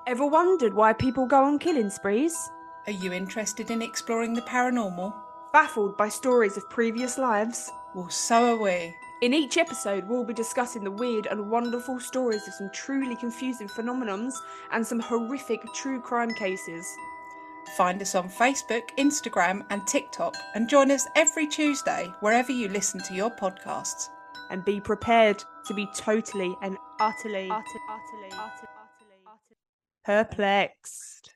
Ever wondered why people go on killing sprees? Are you interested in exploring the paranormal? Baffled by stories of previous lives? Well, so are we. In each episode, we'll be discussing the weird and wonderful stories of some truly confusing phenomenons and some horrific true crime cases. Find us on Facebook, Instagram, and TikTok, and join us every Tuesday wherever you listen to your podcasts. And be prepared to be totally and utterly perplexed.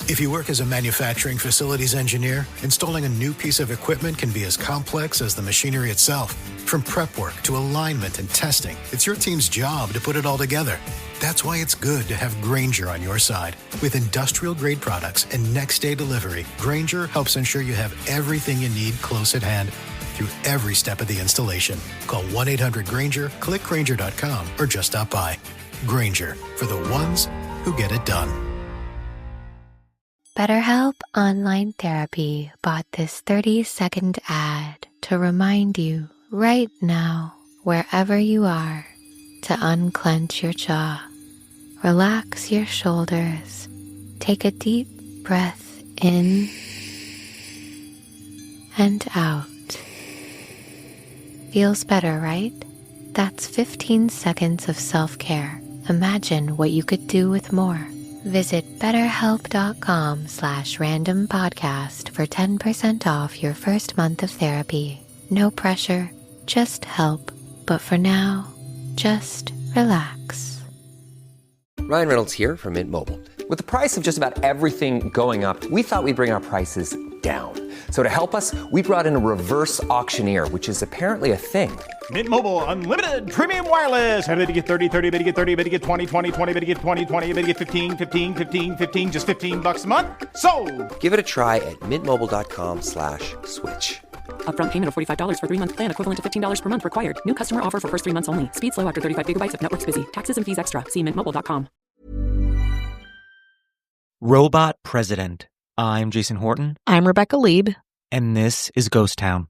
If you work as a manufacturing facilities engineer, installing a new piece of equipment can be as complex as the machinery itself. From prep work to alignment and testing, it's your team's job to put it all together. That's why it's good to have Grainger on your side. With industrial-grade products and next-day delivery, Grainger helps ensure you have everything you need close at hand through every step of the installation. Call 1-800-GRAINGER, click Grainger.com, or just stop by. Grainger, for the ones who get it done. BetterHelp Online Therapy bought this 30-second ad to remind you right now, wherever you are, to unclench your jaw, relax your shoulders, take a deep breath in and out. Feels better, right? That's 15 seconds of self-care. Imagine what you could do with more. Visit BetterHelp.com/randompodcast for 10% off your first month of therapy. No pressure, just help. But for now, just relax. Ryan Reynolds here from Mint Mobile. With the price of just about everything going up, we thought we'd bring our prices down. So to help us, we brought in a reverse auctioneer, which is apparently a thing. Mint Mobile Unlimited Premium Wireless. How to get 30, 30, bit to get 30, bit to get 20, 20, 20, bit to get 20, 20, bit to get 15, 15, 15, 15, just $15 a month? Sold! Give it a try at mintmobile.com/switch. Upfront payment of $45 for 3-month plan, equivalent to $15 per month required. New customer offer for first 3 months only. Speed slow after 35 gigabytes if network's busy. Taxes and fees extra. See mintmobile.com. Robot President. I'm Jason Horton. I'm Rebecca Lieb. And this is Ghost Town.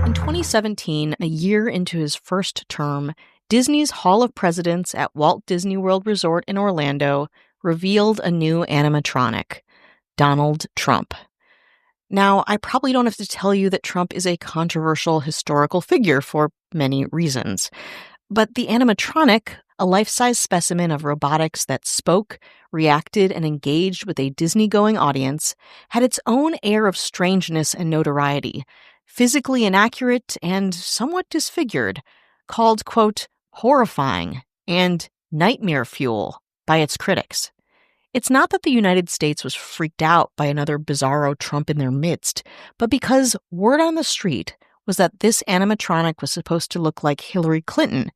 In 2017, a year into his first term, Disney's Hall of Presidents at Walt Disney World Resort in Orlando revealed a new animatronic, Donald Trump. Now, I probably don't have to tell you that Trump is a controversial historical figure for many reasons. But the animatronic, a life-size specimen of robotics that spoke, reacted, and engaged with a Disney-going audience, had its own air of strangeness and notoriety, physically inaccurate and somewhat disfigured, called, quote, horrifying and nightmare fuel by its critics. It's not that the United States was freaked out by another bizarro Trump in their midst, but because word on the street was that this animatronic was supposed to look like Hillary Clinton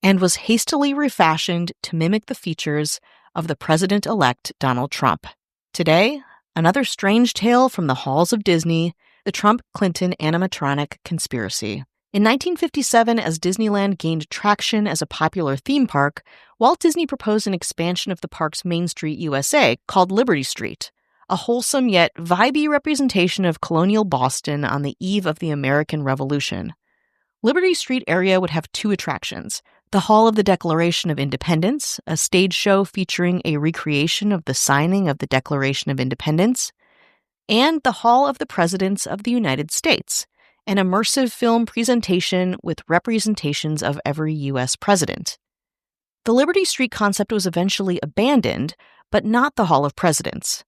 and was hastily refashioned to mimic the features of the president-elect Donald Trump. Today, another strange tale from the halls of Disney, the Trump-Clinton animatronic conspiracy. In 1957, as Disneyland gained traction as a popular theme park, Walt Disney proposed an expansion of the park's Main Street USA called Liberty Street, a wholesome yet vibey representation of colonial Boston on the eve of the American Revolution. Liberty Street area would have 2 attractions: the Hall of the Declaration of Independence, a stage show featuring a recreation of the signing of the Declaration of Independence, and the Hall of the Presidents of the United States, an immersive film presentation with representations of every U.S. president. The Liberty Street concept was eventually abandoned, but not the Hall of Presidents.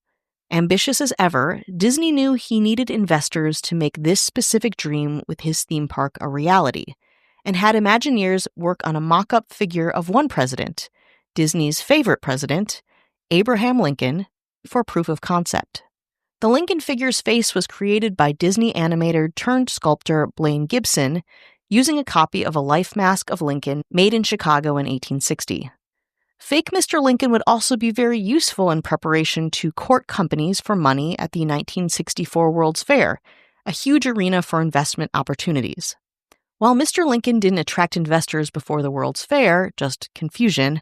Ambitious as ever, Disney knew he needed investors to make this specific dream with his theme park a reality, and had Imagineers work on a mock-up figure of one president, Disney's favorite president, Abraham Lincoln, for proof of concept. The Lincoln figure's face was created by Disney animator turned sculptor Blaine Gibson, using a copy of a life mask of Lincoln made in Chicago in 1860. Fake Mr. Lincoln would also be very useful in preparation to court companies for money at the 1964 World's Fair, a huge arena for investment opportunities. While Mr. Lincoln didn't attract investors before the World's Fair, just confusion,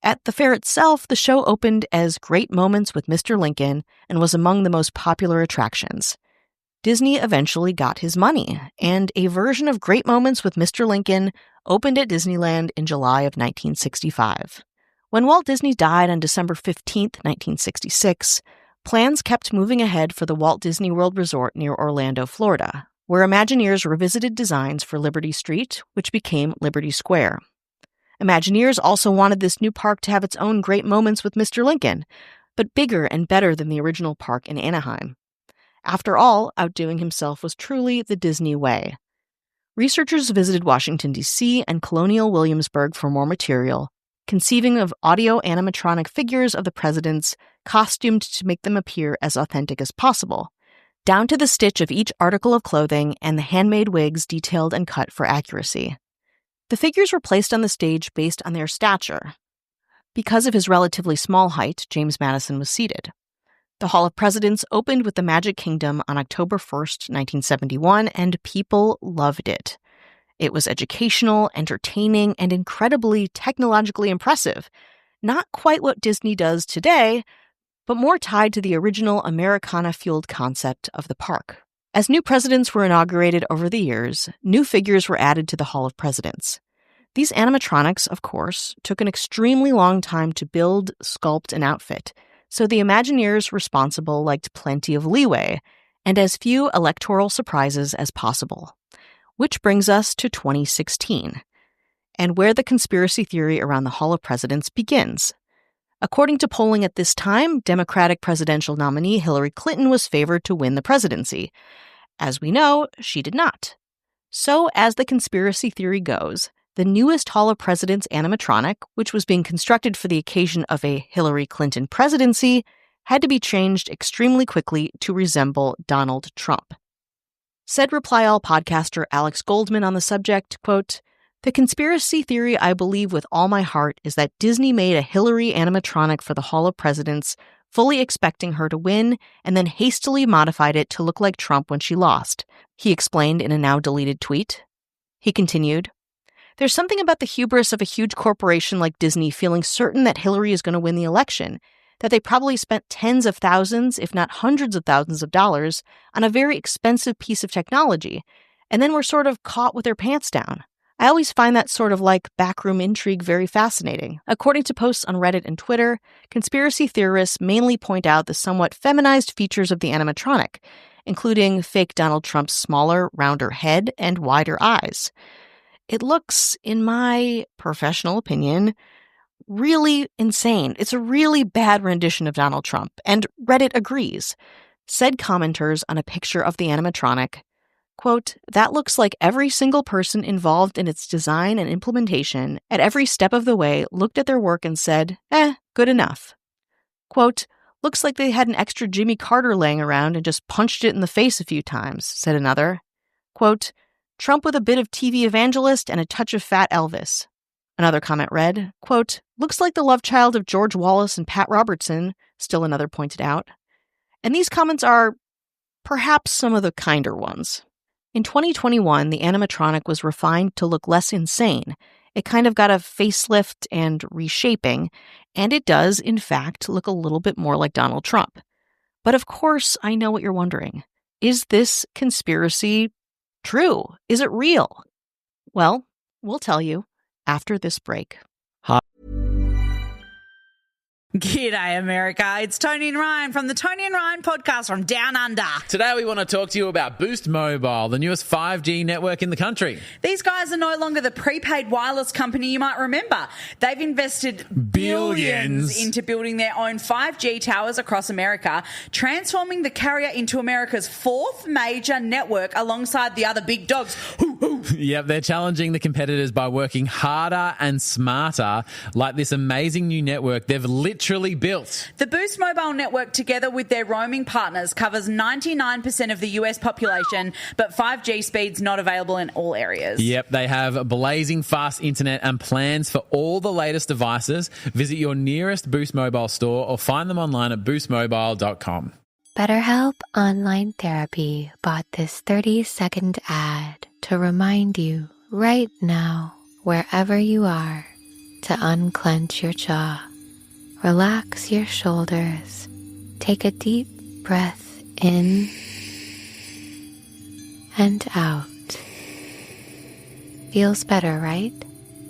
at the fair itself, the show opened as Great Moments with Mr. Lincoln and was among the most popular attractions. Disney eventually got his money, and a version of Great Moments with Mr. Lincoln opened at Disneyland in July of 1965. When Walt Disney died on December 15, 1966, plans kept moving ahead for the Walt Disney World Resort near Orlando, Florida, where Imagineers revisited designs for Liberty Street, which became Liberty Square. Imagineers also wanted this new park to have its own Great Moments with Mr. Lincoln, but bigger and better than the original park in Anaheim. After all, outdoing himself was truly the Disney way. Researchers visited Washington, D.C. and Colonial Williamsburg for more material, conceiving of audio animatronic figures of the presidents costumed to make them appear as authentic as possible, down to the stitch of each article of clothing and the handmade wigs detailed and cut for accuracy. The figures were placed on the stage based on their stature. Because of his relatively small height, James Madison was seated. The Hall of Presidents opened with the Magic Kingdom on October 1st, 1971, and people loved it. It was educational, entertaining, and incredibly technologically impressive. Not quite what Disney does today, but more tied to the original Americana-fueled concept of the park. As new presidents were inaugurated over the years, new figures were added to the Hall of Presidents. These animatronics, of course, took an extremely long time to build, sculpt, and outfit, so the Imagineers responsible liked plenty of leeway and as few electoral surprises as possible. Which brings us to 2016, and where the conspiracy theory around the Hall of Presidents begins. According to polling at this time, Democratic presidential nominee Hillary Clinton was favored to win the presidency. As we know, she did not. So, as the conspiracy theory goes, the newest Hall of Presidents animatronic, which was being constructed for the occasion of a Hillary Clinton presidency, had to be changed extremely quickly to resemble Donald Trump. Said Reply All podcaster Alex Goldman on the subject, quote, "The conspiracy theory I believe with all my heart is that Disney made a Hillary animatronic for the Hall of Presidents, fully expecting her to win, and then hastily modified it to look like Trump when she lost," he explained in a now-deleted tweet. He continued, "There's something about the hubris of a huge corporation like Disney feeling certain that Hillary is going to win the election, that they probably spent tens of thousands, if not hundreds of thousands of dollars on a very expensive piece of technology, and then were sort of caught with their pants down. I always find that sort of like backroom intrigue very fascinating." According to posts on Reddit and Twitter, conspiracy theorists mainly point out the somewhat feminized features of the animatronic, including fake Donald Trump's smaller, rounder head and wider eyes. It looks, in my professional opinion, really insane. It's a really bad rendition of Donald Trump, and Reddit agrees. Said commenters on a picture of the animatronic, quote, "That looks like every single person involved in its design and implementation at every step of the way looked at their work and said, good enough." Quote, "Looks like they had an extra Jimmy Carter laying around and just punched it in the face a few times," said another. Quote, "Trump with a bit of TV evangelist and a touch of fat Elvis." Another comment read, quote, "Looks like the love child of George Wallace and Pat Robertson," still another pointed out. And these comments are perhaps some of the kinder ones. In 2021, the animatronic was refined to look less insane. It kind of got a facelift and reshaping, and it does, in fact, look a little bit more like Donald Trump. But of course, I know what you're wondering. Is this conspiracy true? Is it real? Well, we'll tell you after this break. G'day, America. It's Tony and Ryan from the Tony and Ryan podcast from Down Under. Today we want to talk to you about Boost Mobile, the newest 5G network in the country. These guys are no longer the prepaid wireless company you might remember. They've invested billions into building their own 5G towers across America, transforming the carrier into America's fourth major network alongside the other big dogs. Yep, they're challenging the competitors by working harder and smarter. Like this amazing new network, they've literally naturally built. The Boost Mobile network, together with their roaming partners, covers 99% of the US population, but 5G speeds not available in all areas. Yep, they have blazing fast internet and plans for all the latest devices. Visit your nearest Boost Mobile store or find them online at boostmobile.com. BetterHelp Online Therapy bought this 30-second ad to remind you right now, wherever you are, to unclench your jaw. Relax your shoulders. Take a deep breath in and out. Feels better, right?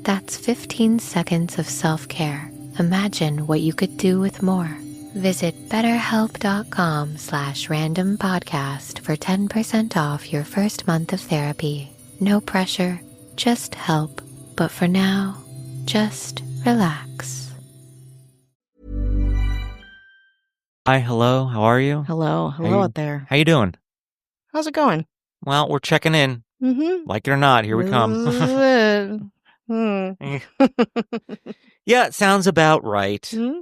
That's 15 seconds of self-care. Imagine what you could do with more. Visit BetterHelp.com/randompodcast for 10% off your first month of therapy. No pressure, just help. But for now, just relax. Hi, hello, how are you? Hello out there. How you doing? How's it going? Well, we're checking in. Mm-hmm. Like it or not, here we come. Yeah, it sounds about right. Mm-hmm.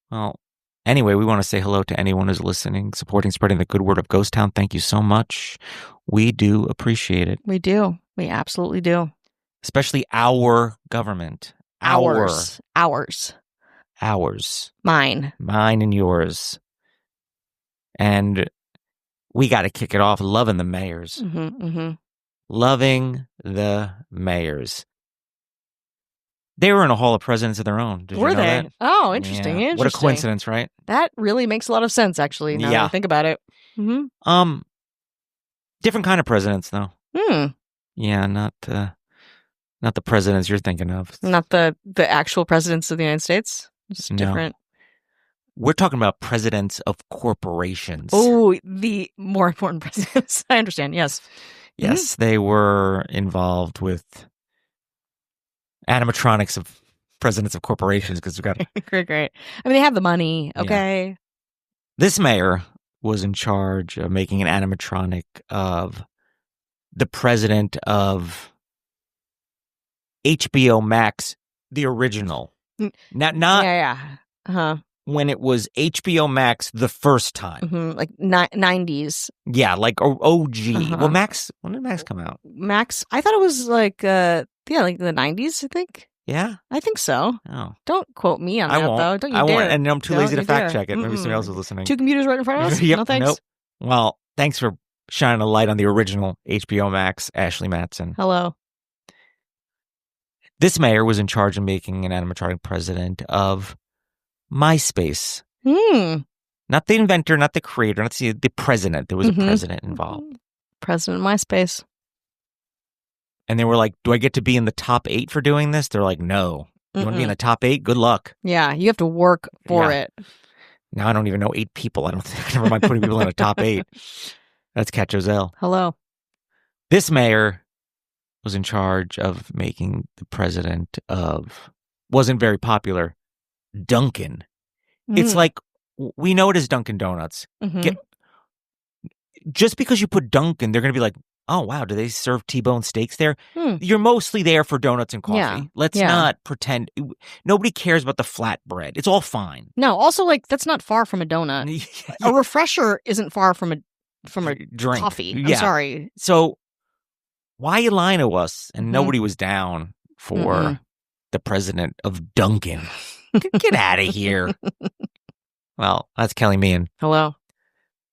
Well, anyway, we want to say hello to anyone who's listening, supporting, spreading the good word of Ghost Town. Thank you so much. We do appreciate it. We do. We absolutely do. Especially our government. Ours. Mine and yours. And we got to kick it off loving the mayors. Mm-hmm, mm-hmm. Loving the mayors. They were in a Hall of Presidents of their own. Did Were you know they? that? Oh, interesting. Yeah. What a coincidence, right? That really makes a lot of sense, actually, now that I think about it. Mm-hmm. Different kind of presidents, though. Hmm. Yeah, not the presidents you're thinking of. Not the actual presidents of the United States? Just different. We're talking about presidents of corporations. Oh, the more important presidents. I understand, yes. Yes, they were involved with animatronics of presidents of corporations because we've got... Great. I mean, they have the money, okay? Yeah. This mayor was in charge of making an animatronic of the president of HBO Max, the original. Not when it was HBO Max the first time. Mm-hmm. Like 90s. Yeah, like OG. Well, Max, when did Max come out? Max, I thought it was like the 90s, I think. Yeah? I think so. Oh. Don't quote me on that, though. Don't you I dare. won't, and I'm too lazy to fact dare. check it. Maybe somebody else is listening. Two computers right in front of us? Yep, No thanks. Nope. Well, thanks for shining a light on the original HBO Max, Ashley Matson. Hello. This mayor was in charge of making an animatronic president of MySpace. Not the inventor, not the creator, not the president. There was a president involved. President of MySpace. And they were like, do I get to be in the top 8 for doing this? They're like, no. You want to be in the top 8? Good luck. Yeah, you have to work for it. Now I don't even know 8 people. I don't think. Never mind putting people in a top 8. That's Kat Joselle. Hello. This mayor was in charge of making the president of, wasn't very popular, Dunkin'. It's like, we know it is Dunkin' Donuts. Just because you put Dunkin', they're going to be like, oh, wow, do they serve T-bone steaks there? You're mostly there for donuts and coffee. Yeah. Let's not pretend. Nobody cares about the flatbread. It's all fine. No, also, like, that's not far from a donut. A refresher isn't far from a drink. Coffee. I'm Yeah. sorry. So why you lying to us? And nobody was down for the president of Dunkin'. Get out of here. Well, that's Kelly Meehan. Hello.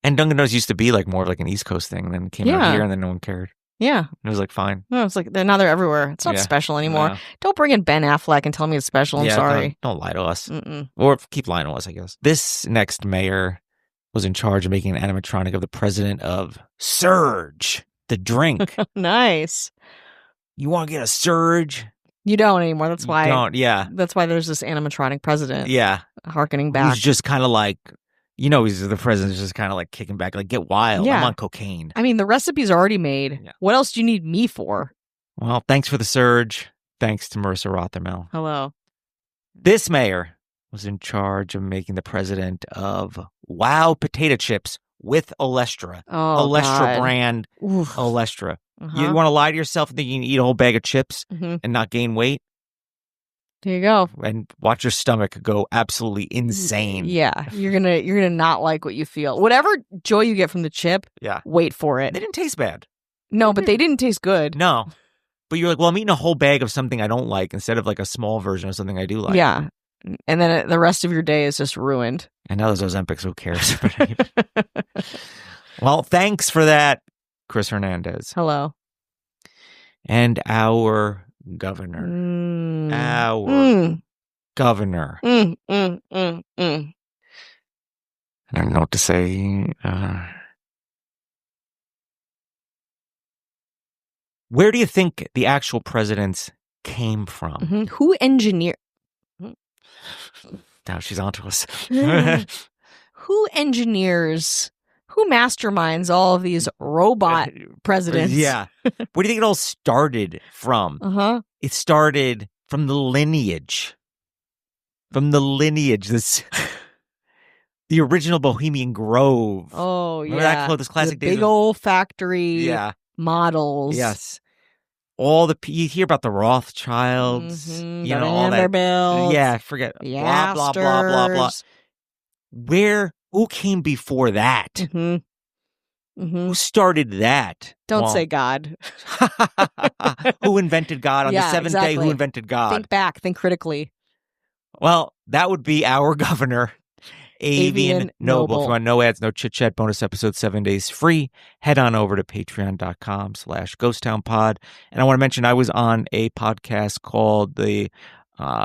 And Dunkin' Donuts used to be like more of like an East Coast thing. Then it came out here and then no one cared. Yeah. It was like fine. No, it's like now they're everywhere. It's not special anymore. No. Don't bring in Ben Affleck and tell me it's special. I'm sorry. Don't lie to us. Or keep lying to us, I guess. This next mayor was in charge of making an animatronic of the president of Surge, the drink. Nice. You want to get a Surge? You don't anymore. That's why. You don't, yeah. That's why there's this animatronic president. Yeah. Harkening back. He's just kind of like, he's the president's just kind of like kicking back, like, get wild. Yeah. I'm on cocaine. I mean, the recipe's already made. Yeah. What else do you need me for? Well, thanks for the Surge. Thanks to Marissa Rothermel. Hello. This mayor was in charge of making the president of Wow Potato Chips with Olestra. Oh, Olestra God. brand. Oof. Olestra. You want to lie to yourself and think you can eat a whole bag of chips and not gain weight? There you go. And watch your stomach go absolutely insane. Yeah, you're gonna not like what you feel. Whatever joy you get from the chip, Yeah. wait for it. They didn't taste bad. No, but they didn't taste good. No. But you're like, well, I'm eating a whole bag of something I don't like instead of like a small version of something I do like. Yeah. And then the rest of your day is just ruined. And now there's Ozempic, so who cares? Well, thanks for that, Chris Hernandez. Hello. And our governor. Our governor. I don't know what to say. Where do you think the actual presidents came from? Who engineered? Now she's onto us. Who engineers? Who masterminds all of these robot presidents? Yeah. Where do you think it all started from? It started from the lineage. This, the original Bohemian Grove. Oh, Remember yeah. that classic the days big of- old factory Yeah. models. Yes. All you hear about the Rothschilds, you know, all that. Vanderbilt. Yeah, forget blah blah blah blah blah. Who came before that? Who started that? Don't say God. Who invented God on the seventh day? Who invented God? Think back. Think critically. Well, that would be our governor, Avian Noble. If you want no ads, no chit chat, bonus episode 7 days free, head on over to patreon.com/ghosttownpod. And I want to mention I was on a podcast called the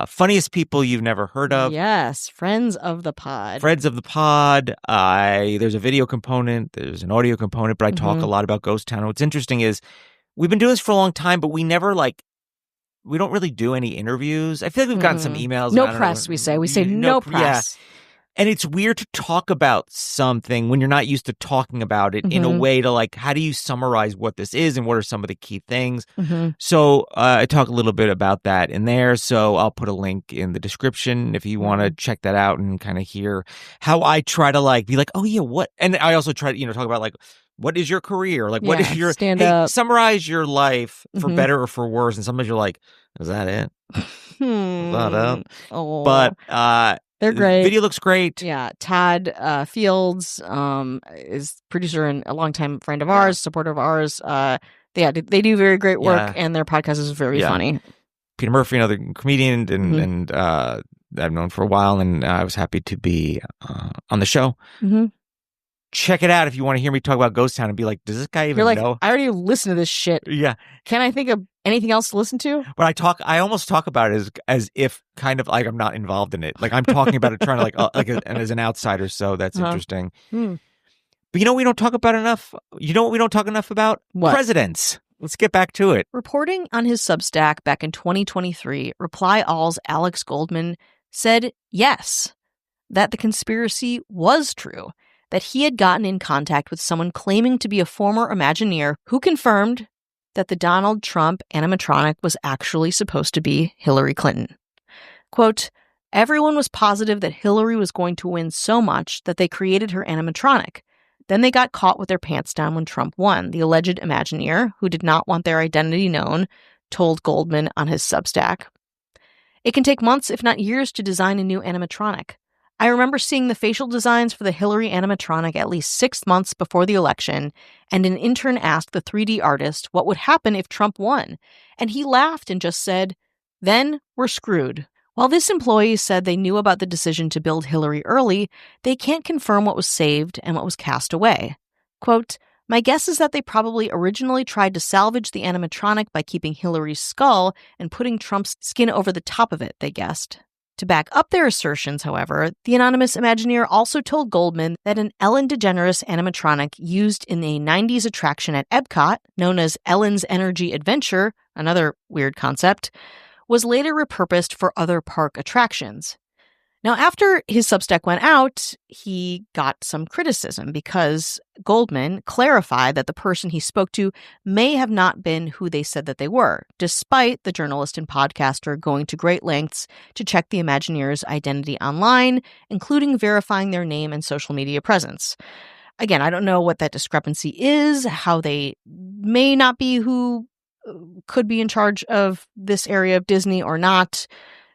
Funniest People You've Never Heard of. Yes, Friends of the Pod. Friends of the Pod. There's a video component, there's an audio component, but I talk a lot about Ghost Town. What's interesting is we've been doing this for a long time, but we never we don't really do any interviews. I feel like we've gotten some emails. No press, we say. We say no press. Yeah. And it's weird to talk about something when you're not used to talking about it in a way to how do you summarize what this is and what are some of the key things? So I talk a little bit about that in there. So I'll put a link in the description if you want to check that out and kind of hear how I try to be like, oh yeah, what? And I also try to, talk about what is your career? What is your, summarize your life for better or for worse. And sometimes you're like, is that it? Is that it? Oh. But, they're great. The video looks great. Yeah. Todd Fields is producer and a longtime friend of ours, supporter of ours. They do very great work, and their podcast is very funny. Peter Murphy, another comedian, and I've known for a while, and I was happy to be on the show. Check it out if you want to hear me talk about Ghost Town and be like, does this guy even know? I already listened to this shit. Yeah. Can I think of anything else to listen to? But I almost talk about it as if kind of I'm not involved in it. I'm talking about it trying to and as an outsider. So that's interesting. But we don't talk about enough. You know what we don't talk enough about? What? Presidents. Let's get back to it. Reporting on his Substack back in 2023, Reply All's Alex Goldman said yes, that the conspiracy was true, that he had gotten in contact with someone claiming to be a former Imagineer who confirmed that the Donald Trump animatronic was actually supposed to be Hillary Clinton. Quote, everyone was positive that Hillary was going to win so much that they created her animatronic. Then they got caught with their pants down when Trump won, the alleged Imagineer, who did not want their identity known, told Goldman on his Substack. It can take months, if not years, to design a new animatronic. I remember seeing the facial designs for the Hillary animatronic at least 6 months before the election, and an intern asked the 3D artist what would happen if Trump won, and he laughed and just said, then we're screwed. While this employee said they knew about the decision to build Hillary early, they can't confirm what was saved and what was cast away. Quote, my guess is that they probably originally tried to salvage the animatronic by keeping Hillary's skull and putting Trump's skin over the top of it, they guessed. To back up their assertions, however, the anonymous Imagineer also told Goldman that an Ellen DeGeneres animatronic used in a 90s attraction at Epcot, known as Ellen's Energy Adventure, another weird concept, was later repurposed for other park attractions. Now, after his Substack went out, he got some criticism because Goldman clarified that the person he spoke to may have not been who they said that they were, despite the journalist and podcaster going to great lengths to check the Imagineer's identity online, including verifying their name and social media presence. Again, I don't know what that discrepancy is, how they may not be who could be in charge of this area of Disney or not.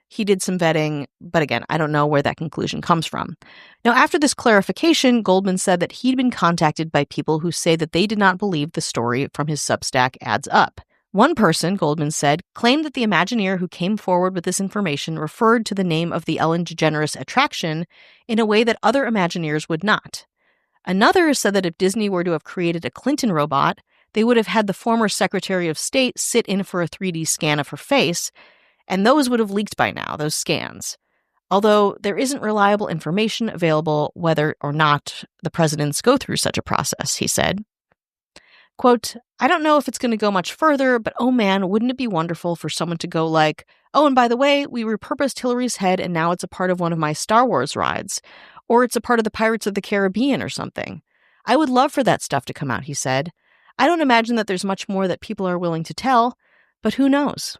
He did some vetting, but again, I don't know where that conclusion comes from. Now, after this clarification, Goldman said that he'd been contacted by people who say that they did not believe the story from his Substack adds up. One person, Goldman said, claimed that the Imagineer who came forward with this information referred to the name of the Ellen DeGeneres attraction in a way that other Imagineers would not. Another said that if Disney were to have created a Clinton robot, they would have had the former Secretary of State sit in for a 3D scan of her face, and those would have leaked by now, those scans. Although there isn't reliable information available whether or not the presidents go through such a process, he said. Quote, I don't know if it's going to go much further, but oh man, wouldn't it be wonderful for someone to go like, oh, and by the way, we repurposed Hillary's head and now it's a part of one of my Star Wars rides. Or it's a part of the Pirates of the Caribbean or something. I would love for that stuff to come out, he said. I don't imagine that there's much more that people are willing to tell, but who knows?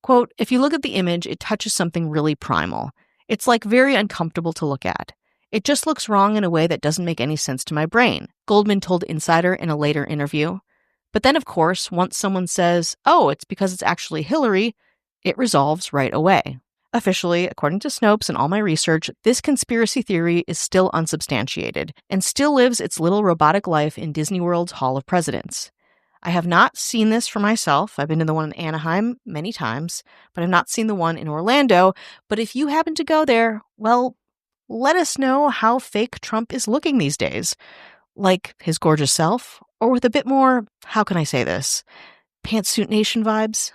Quote, if you look at the image, it touches something really primal. It's like very uncomfortable to look at. It just looks wrong in a way that doesn't make any sense to my brain, Goldman told Insider in a later interview. But then, of course, once someone says, oh, it's because it's actually Hillary, it resolves right away. Officially, according to Snopes and all my research, this conspiracy theory is still unsubstantiated and still lives its little robotic life in Disney World's Hall of Presidents. I have not seen this for myself. I've been to the one in Anaheim many times, but I've not seen the one in Orlando. But if you happen to go there, well, let us know how fake Trump is looking these days. Like his gorgeous self, or with a bit more, how can I say this, Pantsuit Nation vibes?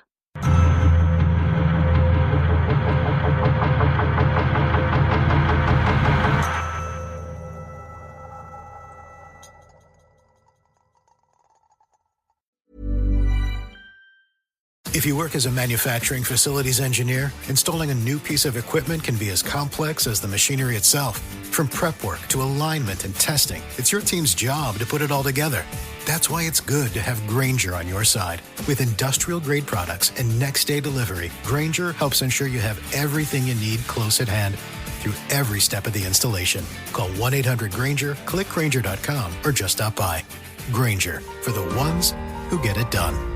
If you work as a manufacturing facilities engineer, installing a new piece of equipment can be as complex as the machinery itself. From prep work to alignment and testing, it's your team's job to put it all together. That's why it's good to have Grainger on your side. With industrial-grade products and next-day delivery, Grainger helps ensure you have everything you need close at hand through every step of the installation. Call 1-800-GRAINGER, click Grainger.com, or just stop by. Grainger, for the ones who get it done.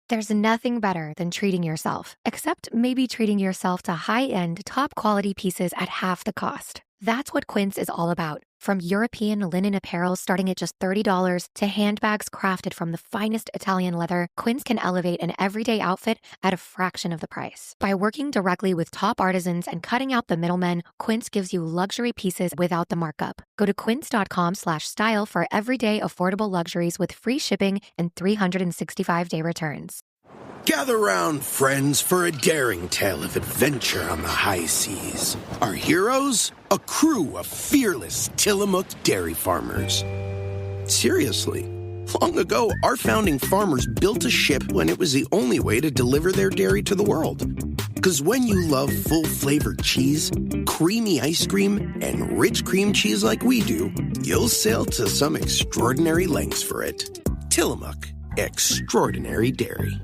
There's nothing better than treating yourself, except maybe treating yourself to high-end, top-quality pieces at half the cost. That's what Quince is all about. From European linen apparel starting at just $30 to handbags crafted from the finest Italian leather, Quince can elevate an everyday outfit at a fraction of the price. By working directly with top artisans and cutting out the middlemen, Quince gives you luxury pieces without the markup. Go to quince.com/style for everyday affordable luxuries with free shipping and 365-day returns. Gather round, friends, for a daring tale of adventure on the high seas. Our heroes? A crew of fearless Tillamook dairy farmers. Seriously, long ago, our founding farmers built a ship when it was the only way to deliver their dairy to the world. Because when you love full-flavored cheese, creamy ice cream, and rich cream cheese like we do, you'll sail to some extraordinary lengths for it. Tillamook, extraordinary dairy.